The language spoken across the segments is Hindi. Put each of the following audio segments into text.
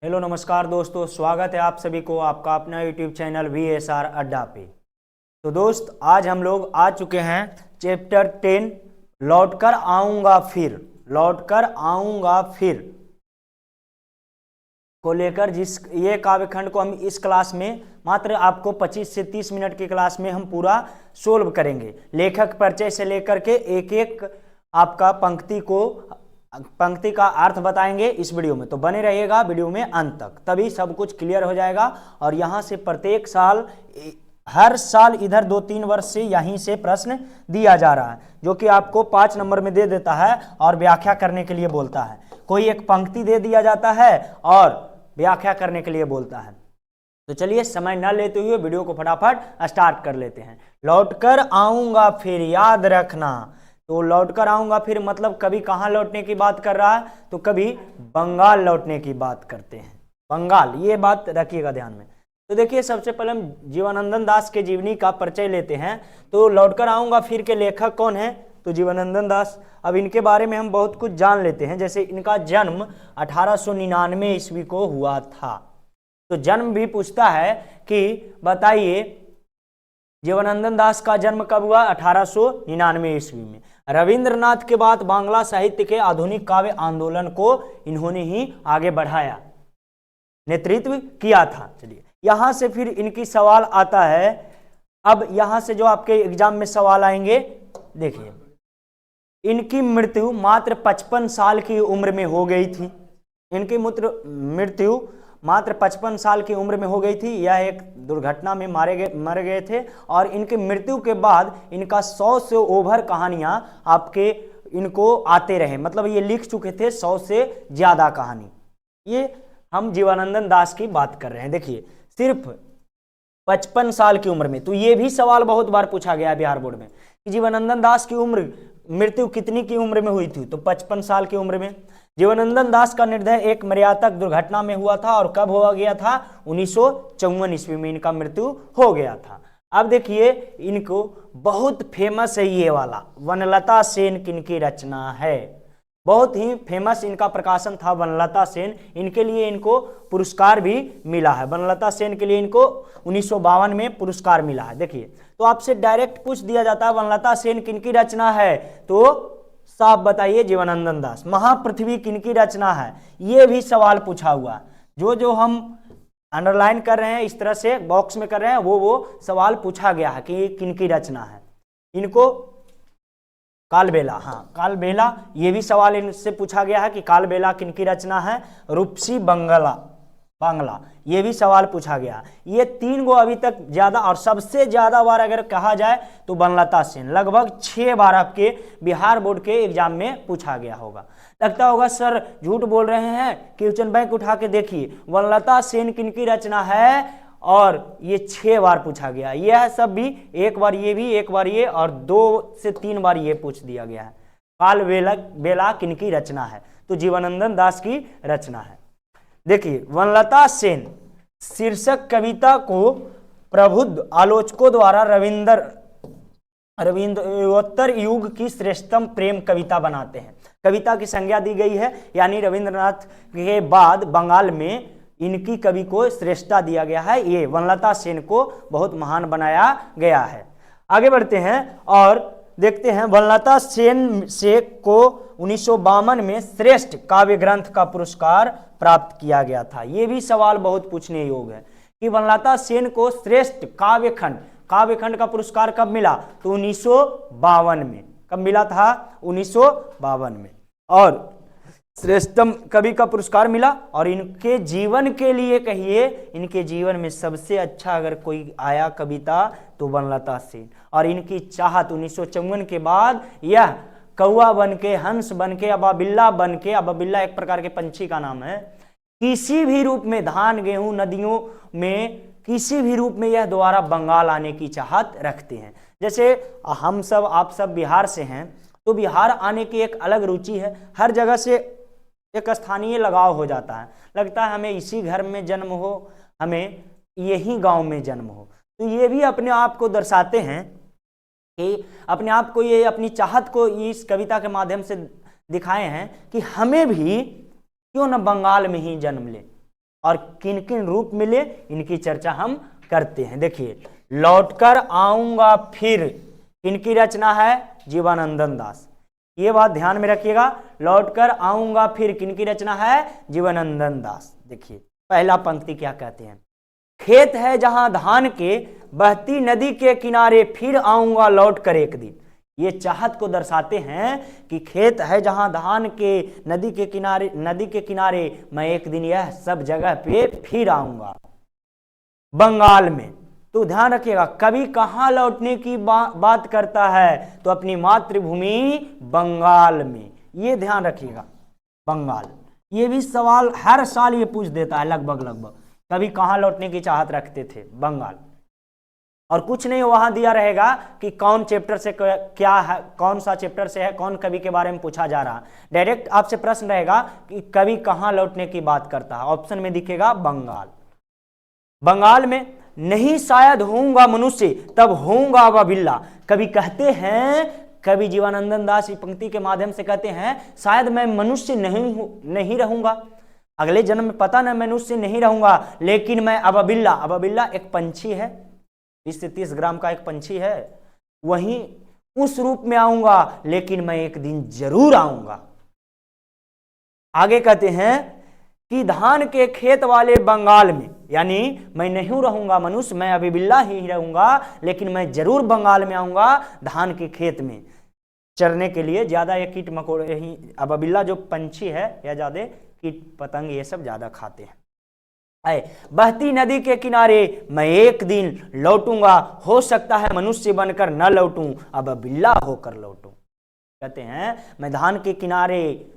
हेलो नमस्कार दोस्तों, स्वागत है आप सभी को आपका अपना यूट्यूब चैनल VSR अड्डा पे। तो दोस्त, आज हम लोग आ चुके हैं चैप्टर 10 लौटकर आऊंगा फिर को लेकर, जिस ये काव्यखंड को हम इस क्लास में मात्र आपको 25 से 30 मिनट की क्लास में हम पूरा सोल्व करेंगे। लेखक परिचय से लेकर के एक एक आपका पंक्ति का अर्थ बताएंगे इस वीडियो में, तो बने रहिएगा वीडियो में अंत तक, तभी सब कुछ क्लियर हो जाएगा। और यहाँ से प्रत्येक साल हर साल इधर 2-3 वर्ष से यहीं से प्रश्न दिया जा रहा है, जो कि आपको 5 नंबर में दे देता है और व्याख्या करने के लिए बोलता है। कोई एक पंक्ति दे दिया जाता है और व्याख्या करने के लिए बोलता है। तो चलिए समय न लेते हुए वीडियो को फटाफट स्टार्ट कर लेते हैं। लौटकर आऊंगा फिर, याद रखना। तो लौटकर आऊंगा फिर मतलब कभी कहाँ लौटने की बात कर रहा है, तो कभी बंगाल लौटने की बात करते हैं। बंगाल, ये बात रखिएगा ध्यान में। तो देखिए, सबसे पहले हम जीवनानंद दास के जीवनी का परिचय लेते हैं। तो लौटकर आऊंगा फिर के लेखक कौन है, तो जीवनानंद दास। अब इनके बारे में हम बहुत कुछ जान लेते हैं। जैसे इनका जन्म 1899 ईस्वी को हुआ था। तो जन्म भी पूछता है कि बताइए जीवनानंद दास का जन्म कब हुआ, 1899 ईस्वी में। रविंद्रनाथ के बाद बांग्ला साहित्य के आधुनिक काव्य आंदोलन को इन्होंने ही आगे बढ़ाया, नेतृत्व किया था। चलिए, यहां से फिर इनकी सवाल आता है। अब यहां से जो आपके एग्जाम में सवाल आएंगे, देखिए, इनकी मृत्यु मात्र 55 साल की उम्र में हो गई थी। इनकी मृत्यु मात्र 55 साल की उम्र में हो गई थी। यह एक दुर्घटना में मर गए थे। और इनकी मृत्यु के बाद इनका 100 से ओवर कहानियां आपके इनको आते रहे, मतलब ये लिख चुके थे 100 से ज्यादा कहानी। ये हम जीवनानंद दास की बात कर रहे हैं। देखिए, सिर्फ 55 साल की उम्र में। तो ये भी सवाल बहुत बार पूछा गया बिहार बोर्ड में कि जीवनानंद दास की मृत्यु कितनी की उम्र में हुई थी, तो 55 साल की उम्र में। जीवनानंद दास का निर्धय एक मर्यातक दुर्घटना में हुआ था। और कब हुआ गया था, 1954 ईस्वी में इनका मृत्यु हो गया था। अब देखिए, इनको बहुत फेमस है ये वाला, वनलता सेन किनकी रचना है। बहुत ही फेमस इनका प्रकाशन था वनलता सेन। इनके लिए इनको पुरस्कार भी मिला है। वनलता सेन के लिए इनको 1952 में पुरस्कार मिला है। देखिए, तो आपसे डायरेक्ट पूछ दिया जाता है वनलता सेन किनकी रचना है, तो साफ बताइए जीवनानंद दास। महापृथ्वी किनकी रचना है, ये भी सवाल पूछा हुआ। जो हम अंडरलाइन कर रहे हैं, इस तरह से बॉक्स में कर रहे हैं, वो सवाल पूछा गया है कि किनकी रचना है। इनको कालबेला, हाँ कालबेला, ये भी सवाल इनसे पूछा गया है कि कालबेला किनकी रचना है। रूपसी बांग्ला, ये भी सवाल पूछा गया। ये 3 गो अभी तक ज्यादा, और सबसे ज्यादा बार अगर कहा जाए तो वनलता सेन, लगभग 6 बार आपके बिहार बोर्ड के एग्जाम में पूछा गया होगा। लगता होगा सर झूठ बोल रहे हैं, क्वेश्चन बैंक उठा के देखिए, वनलता सेन किनकी रचना है, और ये 6 बार पूछा गया। यह सब भी एक बार ये भी, एक बार ये, और 2 से 3 बार ये पूछ दिया गया है। कालबेला किनकी रचना है, तो जीवनानंद दास की रचना है। देखिए, वनलता सेन शीर्षक कविता को प्रबुद्ध आलोचकों द्वारा रविंद्रोत्तर युग की श्रेष्ठतम प्रेम कविता बनाते हैं। कविता की संज्ञा दी गई है, यानी रविंद्रनाथ के बाद बंगाल में इनकी कवि को श्रेष्ठता दिया गया है। ये वनलता सेन को बहुत महान बनाया गया है। आगे बढ़ते हैं और देखते हैं, वनलता सेन से को 1952 में श्रेष्ठ काव्य ग्रंथ का पुरस्कार प्राप्त किया गया था। ये भी सवाल बहुत पूछने योग्य है कि वनलता सेन को श्रेष्ठ काव्यखंड का पुरस्कार कब मिला, तो 1952 में। कब मिला था, 1952 में। और श्रेष्ठतम कवि का पुरस्कार मिला। और इनके जीवन के लिए कहिए, इनके जीवन में सबसे अच्छा अगर कोई आया कविता तो वनलता सेन। और इनकी चाहत 1954 के बाद यह कौवा बनके, हंस बनके, अबाबिल्ला बनके, अबाबिल्ला एक प्रकार के पंछी का नाम है, किसी भी रूप में, धान गेहूं नदियों में किसी भी रूप में यह दोबारा बंगाल आने की चाहत रखते हैं। जैसे हम सब, आप सब बिहार से हैं, तो बिहार आने की एक अलग रुचि है। हर जगह से एक स्थानीय लगाव हो जाता है, लगता है हमें इसी घर में जन्म हो, हमें यही गांव में जन्म हो। तो ये भी अपने आप को दर्शाते हैं कि अपने आप को, ये अपनी चाहत को इस कविता के माध्यम से दिखाए हैं कि हमें भी क्यों न बंगाल में ही जन्म ले, और किन किन रूप मिले इनकी चर्चा हम करते हैं। देखिए, लौटकर आऊंगा फिर इनकी रचना है जीवनानंद दास। ये बात ध्यान में रखिएगा, लौटकर आऊंगा फिर किनकी रचना है? जीवनानंद दास। देखिए पहला पंक्ति क्या कहते हैं, खेत है जहां धान के, बहती नदी के किनारे, फिर आऊंगा लौट कर एक दिन। ये चाहत को दर्शाते हैं कि खेत है जहां धान के, नदी के किनारे मैं एक दिन यह सब जगह पे फिर आऊंगा। बंगाल में, तो ध्यान रखिएगा कवि कहां लौटने की बात करता है? तो अपनी मातृभूमि बंगाल में। ये ध्यान रखिएगा, बंगाल। ये भी सवाल हर साल ये पूछ देता है लगभग कवि कहां लौटने की चाहत रखते थे? बंगाल। और कुछ नहीं वहां दिया रहेगा कि कौन चैप्टर से क्या है, कौन सा चैप्टर से है, कौन कवि के बारे में पूछा जा रहा है। डायरेक्ट आपसे प्रश्न रहेगा कि कवि कहां लौटने की बात करता है। ऑप्शन में दिखेगा बंगाल। बंगाल में, नहीं शायद होऊंगा मनुष्य तब होऊंगा अबाबिल्ला। कवि कहते हैं, कवि जीवनानंद दास इस पंक्ति के माध्यम से कहते हैं शायद मैं मनुष्य नहीं रहूंगा, अगले जन्म में पता नहीं मनुष्य नहीं रहूंगा, लेकिन मैं अबाबिल्ला, अबाबिल्ला एक पंछी है, 20 से 30 ग्राम का एक पंछी है, वहीं उस रूप में आऊंगा, लेकिन मैं एक दिन जरूर आऊंगा। आगे कहते हैं कि धान के खेत वाले बंगाल में, यानी मैं नहीं रहूंगा मनुष्य, मैं अबाबिल्ला ही रहूंगा, लेकिन मैं जरूर बंगाल में आऊंगा धान के खेत में चरने के लिए। ज्यादा ये कीट मकोड़े ही, अबाबिल्ला जो पंछी है या ज्यादा कीट पतंग ये सब ज्यादा खाते हैं। बहती नदी के किनारे मैं एक दिन लौटूंगा, हो सकता है मनुष्य बनकर न लौटूं, अबाबिल्ला होकर लौटूं। कहते हैं मैं धान के किनारे,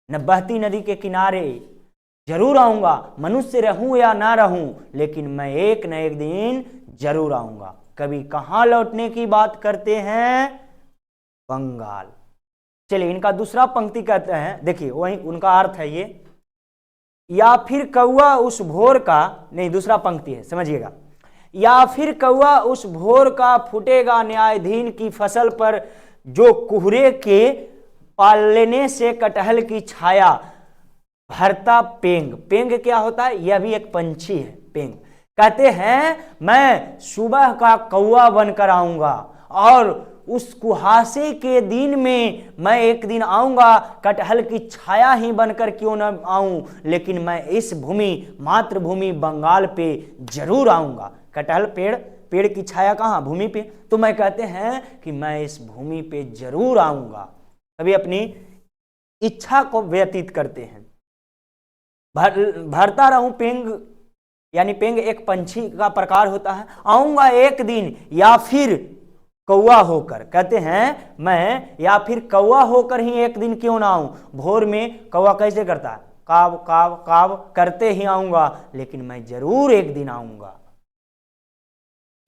न बहती नदी के किनारे जरूर आऊंगा, मनुष्य रहूं या ना रहूं, लेकिन मैं एक न एक दिन जरूर आऊंगा। कभी कहां लौटने की बात करते हैं? बंगाल। चलिए इनका दूसरा पंक्ति कहते हैं, देखिए वही उनका अर्थ है ये, या फिर कौआ उस भोर का, नहीं दूसरा पंक्ति है समझिएगा, या फिर कौआ उस भोर का फूटेगा न्यायाधीन की फसल पर, जो कुहरे के पालने से कटहल की छाया भरता पेंग। पेंग क्या होता है? यह भी एक पंछी है, पेंग। कहते हैं मैं सुबह का कौआ बनकर आऊंगा, और उस कुहासे के दिन में मैं एक दिन आऊंगा, कटहल की छाया ही बनकर क्यों न आऊं, लेकिन मैं इस भूमि, मातृभूमि बंगाल पे जरूर आऊंगा। कटहल पेड़ की छाया कहाँ? भूमि पे। तो मैं कहते हैं कि मैं इस भूमि पे जरूर आऊंगा। कभी अपनी इच्छा को व्यतीत करते हैं। भरता रहूं पेंग, यानी पेंग एक पंछी का प्रकार होता है। आऊंगा एक दिन, या फिर कौआ होकर। कहते हैं मैं या फिर कौआ होकर ही एक दिन क्यों ना आऊं। भोर में कौआ कैसे करता है? काव काव काव करते ही आऊंगा, लेकिन मैं जरूर एक दिन आऊंगा।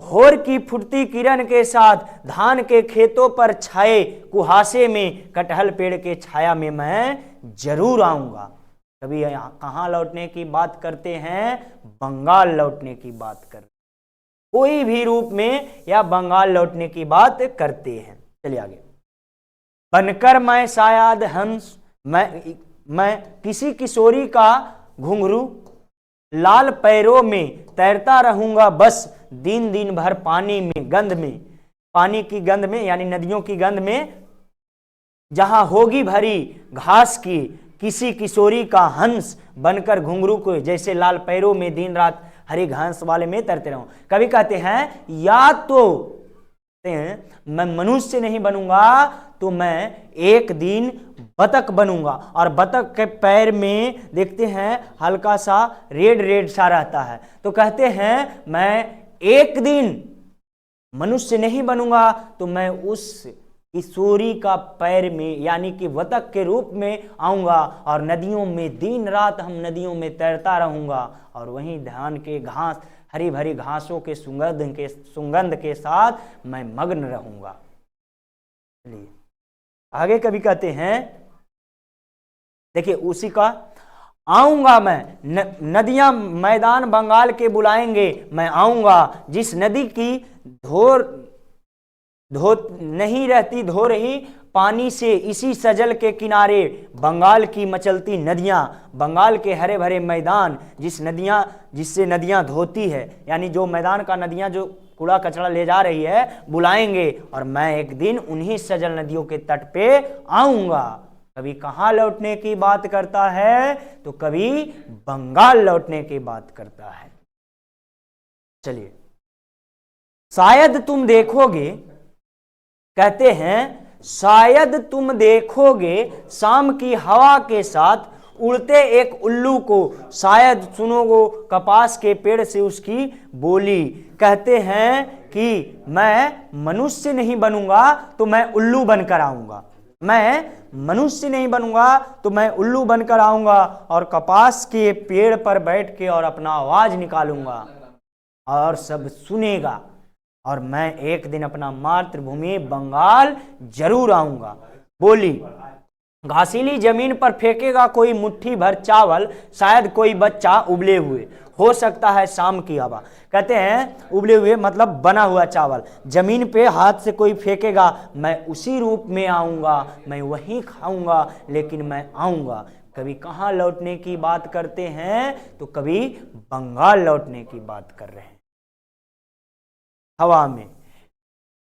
भोर की फुटती किरण के साथ धान के खेतों पर छाए कुहासे में, कटहल पेड़ के छाया में मैं जरूर आऊंगा। कभी कहां लौटने की बात करते हैं? बंगाल लौटने की बात कर, कोई भी रूप में या बंगाल लौटने की बात करते हैं। चलिए आगे। बनकर मैं शायद हंस, मैं किसी किशोरी का घुंघरू, लाल पैरों में तैरता रहूंगा बस, दिन दिन भर पानी में गंध में, पानी की गंध में यानी नदियों की गंध में, जहां होगी भरी घास की, किसी किशोरी का हंस बनकर घुंघरू को, जैसे लाल पैरों में दिन रात हरी घास वाले में तैरते रहूं। कभी कहते हैं या तो मैं मनुष्य नहीं बनूंगा, तो मैं एक दिन बतख बनूंगा, और बतख के पैर में देखते हैं हल्का सा रेड सा रहता है। तो कहते हैं मैं एक दिन मनुष्य नहीं बनूंगा, तो मैं उस किशोरी का पैर में यानी कि बतख के रूप में आऊंगा, और नदियों में दिन रात हम नदियों में तैरता रहूंगा, और वहीं धान के घास, हरी भरी घासों के सुगंध के साथ मैं मग्न रहूंगा। चलिए आगे कभी कहते हैं, देखिए उसी का, आऊंगा मैं, नदियां मैदान बंगाल के बुलाएंगे, मैं आऊंगा, जिस नदी की धो नहीं रहती धो रही, पानी से इसी सजल के किनारे बंगाल की मचलती नदियां, बंगाल के हरे भरे मैदान जिससे नदियां धोती है, यानी जो मैदान का नदियां जो कूड़ा कचरा ले जा रही है, बुलाएंगे और मैं एक दिन उन्हीं सजल नदियों के तट पे आऊंगा। कवि कहाँ लौटने की बात करता है? तो कवि बंगाल लौटने की बात करता है। चलिए, शायद तुम देखोगे, कहते हैं शायद तुम देखोगे शाम की हवा के साथ उड़ते एक उल्लू को, शायद सुनोगे कपास के पेड़ से उसकी बोली। कहते हैं कि मैं मनुष्य नहीं बनूंगा तो मैं उल्लू बनकर आऊंगा, मैं मनुष्य नहीं बनूंगा तो मैं उल्लू बनकर आऊंगा और कपास के पेड़ पर बैठ के और अपना आवाज निकालूंगा और सब सुनेगा, और मैं एक दिन अपना मातृभूमि बंगाल जरूर आऊंगा। बोली, घासीली जमीन पर फेंकेगा कोई मुट्ठी भर चावल, शायद कोई बच्चा उबले हुए, हो सकता है शाम की हवा। कहते हैं उबले हुए मतलब बना हुआ चावल जमीन पे हाथ से कोई फेंकेगा, मैं उसी रूप में आऊंगा, मैं वही खाऊंगा, लेकिन मैं आऊंगा। कभी कहाँ लौटने की बात करते हैं? तो कभी बंगाल लौटने की बात कर रहे हैं। हवा में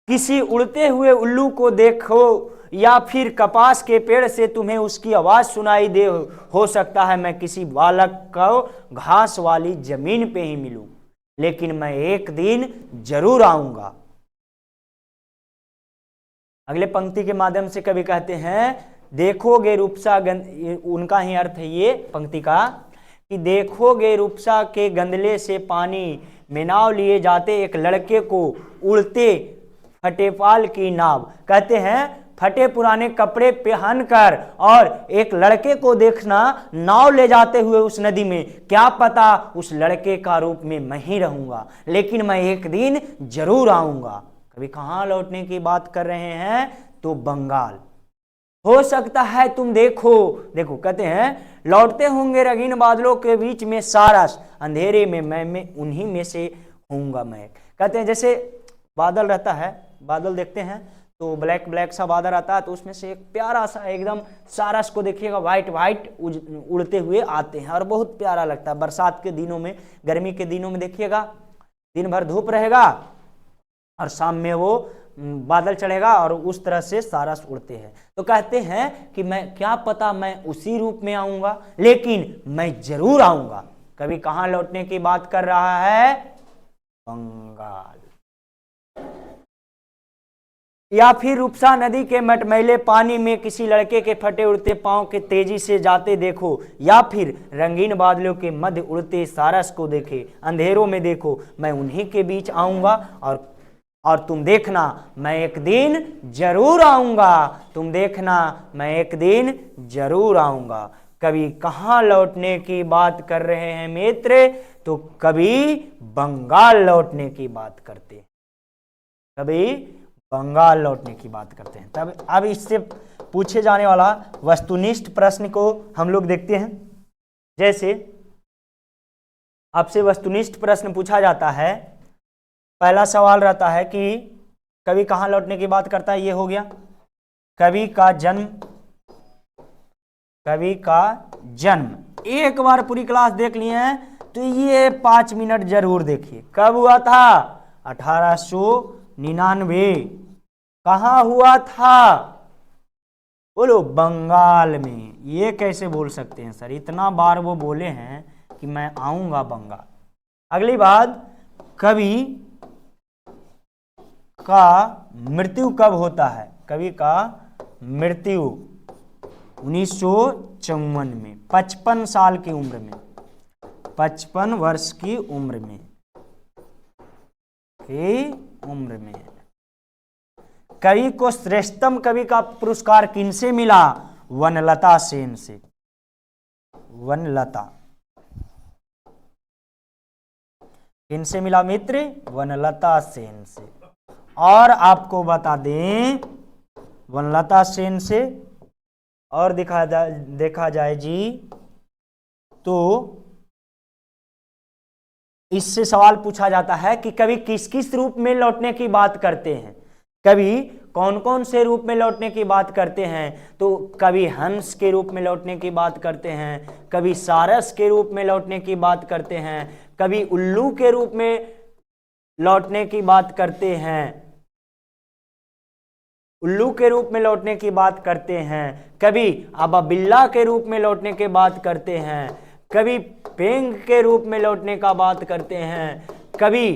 किसी उड़ते हुए उल्लू को देखो या फिर कपास के पेड़ से तुम्हें उसकी आवाज सुनाई दे, हो सकता है मैं किसी बालक को घास वाली जमीन पे ही मिलूं, लेकिन मैं एक दिन जरूर आऊंगा। अगले पंक्ति के माध्यम से कवि कहते हैं देखोगे रूपसा उनका ही अर्थ है ये पंक्ति का कि देखोगे रूपसा के गंदले से पानी में नाव लिए जाते एक लड़के को उड़ते फटेपाल की नाव। कहते हैं फटे पुराने कपड़े पहनकर और एक लड़के को देखना नाव ले जाते हुए उस नदी में, क्या पता उस लड़के का रूप में मैं ही रहूंगा, लेकिन मैं एक दिन जरूर आऊंगा। कभी कहाँ लौटने की बात कर रहे हैं? तो बंगाल। हो सकता है तुम देखो, देखो कहते हैं लौटते होंगे रंगीन बादलों के बीच में सारस, अंधेरे में मैं उन्हीं में से होऊंगा मैं। कहते हैं जैसे बादल रहता है, बादल देखते हैं तो ब्लैक ब्लैक सा बादल आता है, तो उसमें से एक प्यारा सा एकदम सारस को देखिएगा वाइट वाइट उड़ते हुए आते हैं और बहुत प्यारा लगता है। बरसात के दिनों में, गर्मी के दिनों में देखिएगा दिन भर धूप रहेगा और शाम में वो बादल चढ़ेगा और उस तरह से सारस उड़ते हैं। तो कहते हैं कि मैं क्या पता मैं उसी रूप में आऊंगा, लेकिन मैं जरूर आऊंगा। कभी कहाँ लौटने की बात कर रहा है? बंगाल। या फिर रूपसा नदी के मटमैले पानी में किसी लड़के के फटे उड़ते पांव के तेजी से जाते देखो, या फिर रंगीन बादलों के मध्य उड़ते सारस को देखे, अंधेरों में देखो, मैं उन्हीं के बीच आऊंगा और तुम देखना मैं एक दिन जरूर आऊंगा, तुम देखना मैं एक दिन जरूर आऊंगा। कभी कहाँ लौटने की बात कर रहे हैं मित्र? तो कभी बंगाल लौटने की बात करते हैं, कभी बंगाल लौटने की बात करते हैं। तब अब इससे पूछे जाने वाला वस्तुनिष्ठ प्रश्न को हम लोग देखते हैं। जैसे आपसे वस्तुनिष्ठ प्रश्न पूछा जाता है, पहला सवाल रहता है कि कवि कहाँ लौटने की बात करता है, ये हो गया। कवि का जन्म, कवि का जन्म एक बार पूरी क्लास देख लिए हैं तो ये 5 मिनट जरूर देखिए। कब हुआ था? 1899। कहाँ हुआ था? बोलो, बंगाल में। ये कैसे बोल सकते हैं सर? इतना बार वो बोले हैं कि मैं आऊंगा बंगाल। अगली बात, कवि का मृत्यु कब होता है? कवि का मृत्यु 1954 में, 55 साल की उम्र में, 55 वर्ष की उम्र में, कवि को श्रेष्ठतम कवि का पुरस्कार किनसे मिला? वनलता सेन से। वनलता किनसे मिला मित्र? वनलता सेन से। और आपको बता दें वनलता सेन से और देखा जाए जी तो इससे सवाल पूछा जाता है कि कवि किस किस रूप में लौटने की बात करते हैं। कवि कौन कौन से रूप में लौटने की बात करते हैं, तो कभी हंस के रूप में लौटने की बात करते हैं, कभी सारस के रूप में लौटने की बात करते हैं, कभी उल्लू के रूप में लौटने की बात करते हैं, उल्लू के रूप में लौटने की बात करते हैं, कभी अबाबिल्ला के रूप में लौटने की बात करते हैं, कभी पेंग के रूप में लौटने का बात करते हैं, कभी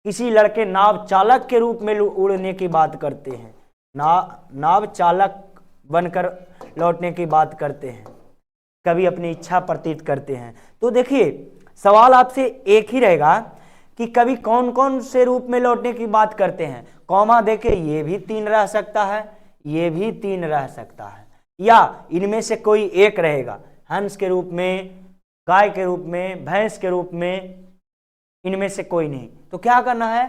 किसी लड़के नाव चालक के रूप में उड़ने की बात करते हैं, नाव चालक बनकर लौटने की बात करते हैं, कभी अपनी इच्छा प्रतीत करते हैं। तो देखिए सवाल आपसे एक ही रहेगा कि कभी कौन कौन से रूप में लौटने की बात करते हैं। कॉमा देके ये भी 3 रह सकता है, ये भी 3 रह सकता है, या इनमें से कोई एक रहेगा, हंस के रूप में, गाय के रूप में, भैंस के रूप में, इनमें से कोई नहीं। तो क्या करना है,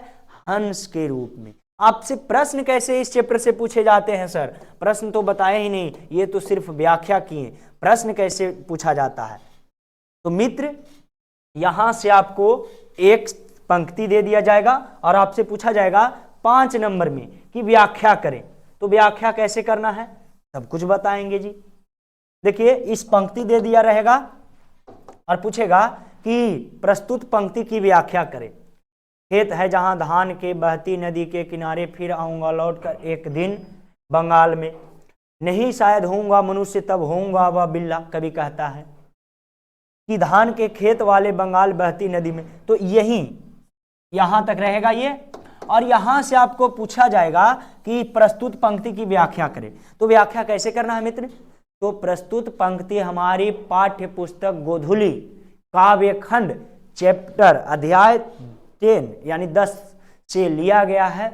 हंस के रूप में। आपसे प्रश्न कैसे इस चैप्टर से पूछे जाते हैं सर, प्रश्न तो बताए ही नहीं, ये तो सिर्फ व्याख्या किए, प्रश्न कैसे पूछा जाता है। तो मित्र यहां से आपको एक पंक्ति दे दिया जाएगा और आपसे पूछा जाएगा 5 नंबर में कि व्याख्या करें। तो व्याख्या कैसे करना है सब कुछ बताएंगे जी। देखिए इस पंक्ति दे दिया रहेगा और पूछेगा कि प्रस्तुत पंक्ति की व्याख्या करें। खेत है जहां धान के, बहती नदी के किनारे, फिर आऊंगा लौट कर एक दिन बंगाल में, नहीं शायद होऊंगा मनुष्य तब होऊंगा वह बिल्ला, कवि कहता है कि धान के खेत वाले बंगाल बहती नदी में। तो यहां तक रहेगा ये, और यहां से आपको पूछा जाएगा कि प्रस्तुत पंक्ति की व्याख्या करें। तो व्याख्या कैसे करना है मित्र, तो प्रस्तुत पंक्ति हमारी पाठ्य पुस्तक गोधुली काव्य खंड चैप्टर अध्याय 10 यानी 10 से लिया गया है,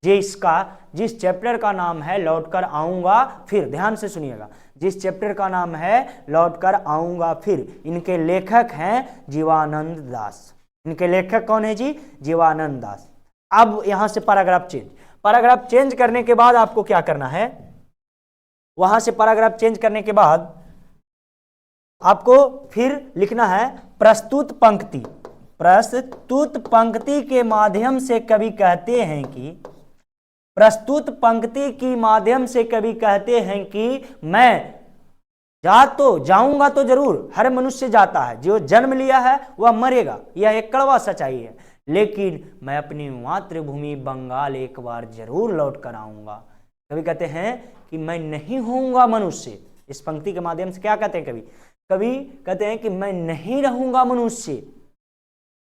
जिस चैप्टर का नाम है लौटकर आऊंगा फिर। ध्यान से सुनिएगा, जिस चैप्टर का नाम है लौटकर आऊंगा फिर। इनके लेखक हैं जीवानंद दास। इनके लेखक कौन है जी, जीवानंद दास। अब यहां से पैराग्राफ चेंज करने के बाद आपको क्या करना है, वहां से पैराग्राफ चेंज करने के बाद आपको फिर लिखना है प्रस्तुत पंक्ति। प्रस्तुत पंक्ति के माध्यम से कवि कहते हैं कि, प्रस्तुत पंक्ति की माध्यम से कवि कहते हैं कि मैं जाऊंगा तो जरूर, हर मनुष्य जाता है, जो जन्म लिया है वह मरेगा, यह एक कड़वा सच्चाई है, लेकिन मैं अपनी मातृभूमि बंगाल एक बार जरूर लौट कर आऊंगा। कवि कहते हैं कि मैं नहीं होऊंगा मनुष्य। इस पंक्ति के माध्यम से क्या कहते हैं कवि कहते हैं कि मैं नहीं रहूंगा मनुष्य,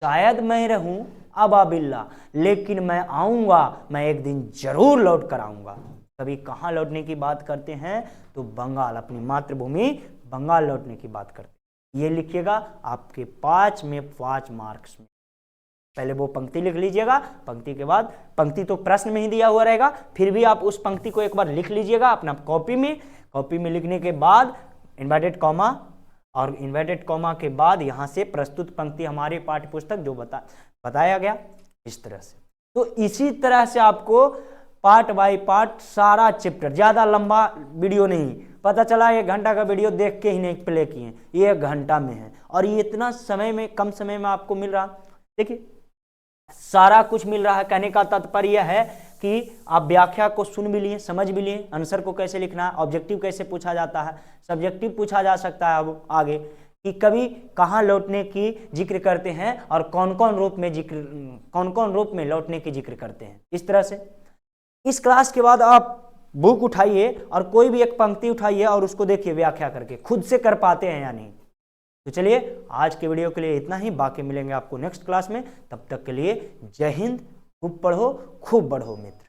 शायद मैं रहूं अबाबिल्ला, लेकिन मैं आऊंगा, मैं एक दिन जरूर लौट कर आऊंगा। कभी कहाँ लौटने की बात करते हैं, तो बंगाल, अपनी मातृभूमि बंगाल लौटने की बात करते हैं। ये लिखिएगा आपके 5 में 5 मार्क्स में। पहले वो पंक्ति लिख लीजिएगा, पंक्ति के बाद, पंक्ति तो प्रश्न में ही दिया हुआ रहेगा, फिर भी आप उस पंक्ति को एक बार लिख लीजिएगा अपना कॉपी में लिखने के बाद इन्वर्टेड कॉमा, और इन्वर्टेड कॉमा के बाद यहाँ से प्रस्तुत पंक्ति हमारे पाठ्य पुस्तक जो बताया गया इस तरह से। तो इसी तरह से आपको पार्ट बाय पार्ट सारा चैप्टर, ज़्यादा लंबा वीडियो नहीं, पता चला 1 घंटा का वीडियो देख के ही नहीं प्ले किए, ये 1 घंटा में है, और ये इतना समय में, कम समय में आपको मिल रहा। देखिए सारा कुछ मिल रहा है। कहने का तात्पर्य है कि आप व्याख्या को सुन भी लिए, समझ भी लिए, आंसर को कैसे लिखना है, ऑब्जेक्टिव कैसे पूछा जाता है, सब्जेक्टिव पूछा जा सकता है अब आगे, कि कभी कहाँ लौटने की जिक्र करते हैं और कौन कौन रूप में लौटने की जिक्र करते हैं। इस तरह से इस क्लास के बाद आप बुक उठाइए और कोई भी एक पंक्ति उठाइए और उसको देखिए व्याख्या करके, खुद से कर पाते हैं या नहीं। तो चलिए आज के वीडियो के लिए इतना ही, बाकी मिलेंगे आपको नेक्स्ट क्लास में। तब तक के लिए जय हिंद, खूब पढ़ो खूब बढ़ो मित्र।